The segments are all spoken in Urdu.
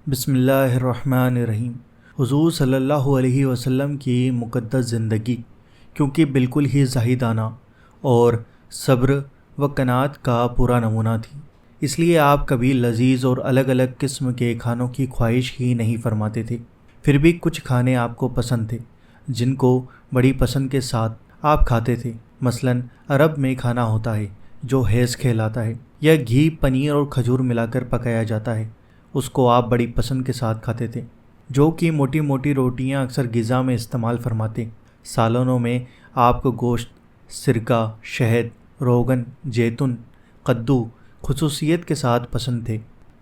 بسم اللہ الرحمن الرحیم۔ حضور صلی اللہ علیہ وسلم کی مقدس زندگی کیونکہ بالکل ہی زاہدانہ اور صبر و قناعت کا پورا نمونہ تھی، اس لیے آپ کبھی لذیذ اور الگ الگ قسم کے کھانوں کی خواہش ہی نہیں فرماتے تھے۔ پھر بھی کچھ کھانے آپ کو پسند تھے جن کو بڑی پسند کے ساتھ آپ کھاتے تھے۔ مثلاً عرب میں کھانا ہوتا ہے جو حیض کہلاتا ہے، یا گھی، پنیر اور کھجور ملا کر پکایا جاتا ہے، اس کو آپ بڑی پسند کے ساتھ کھاتے تھے۔ جو کہ موٹی موٹی روٹیاں اکثر غذا میں استعمال فرماتے۔ سالنوں میں آپ کو گوشت، سرکہ، شہد، روغن، زیتون، کدو خصوصیت کے ساتھ پسند تھے۔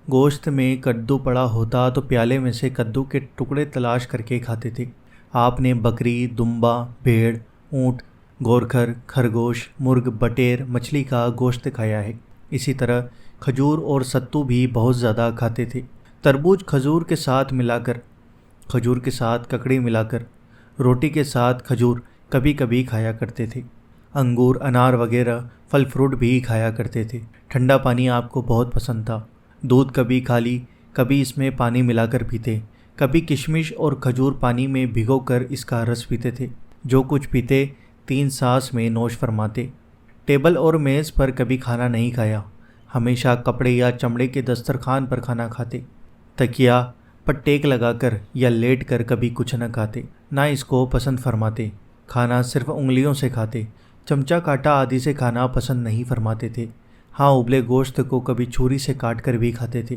گوشت میں کدو پڑا ہوتا تو پیالے میں سے کدو کے ٹکڑے تلاش کر کے کھاتے تھے۔ آپ نے بکری، دمبا، بھیڑ، اونٹ، گورکھر، خرگوش، مرغ، بٹیر، مچھلی کا گوشت کھایا ہے۔ اسی طرح کھجور اور ستو بھی بہت زیادہ کھاتے تھے۔ تربوز کھجور کے ساتھ ملا کر، کھجور کے ساتھ ککڑی ملا کر، روٹی کے ساتھ کھجور کبھی کبھی کھایا کرتے تھے۔ انگور، انار وغیرہ پھل فروٹ بھی کھایا کرتے تھے۔ ٹھنڈا پانی آپ کو بہت پسند تھا۔ دودھ کبھی کھالی، کبھی اس میں پانی ملا کر پیتے۔ کبھی کشمش اور کھجور پانی میں بھگو کر اس کا رس پیتے تھے۔ جو کچھ پیتے 3 سانس میں نوش فرماتے۔ ٹیبل اور میز پر کبھی کھانا نہیں کھایا، ہمیشہ کپڑے یا چمڑے کے دسترخوان پر کھانا کھاتے۔ تکیا پر ٹیک لگا کر یا لیٹ کر کبھی کچھ نہ کھاتے، نہ اس کو پسند فرماتے۔ کھانا صرف انگلیوں سے کھاتے، چمچہ کانٹا آدی سے کھانا پسند نہیں فرماتے تھے۔ ہاں، ابلے گوشت کو کبھی چھری سے کاٹ کر بھی کھاتے تھے۔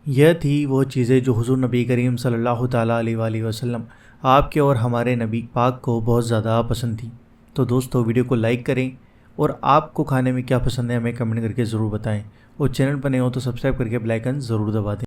یہ تھی وہ چیزیں جو حضور نبی کریم صلی اللہ تعالیٰ علیہ وآلہ وسلم آپ کے اور ہمارے نبی پاک کو بہت زیادہ پسند تھی۔ تو دوستو، ویڈیو کو لائک کریں اور آپ کو کھانے میں کیا پسند ہے ہمیں کمنٹ کر کے ضرور بتائیں، اور چینل پر نئے ہو تو سبسکرائب کر کے بیل آئیکن ضرور دبا دیں۔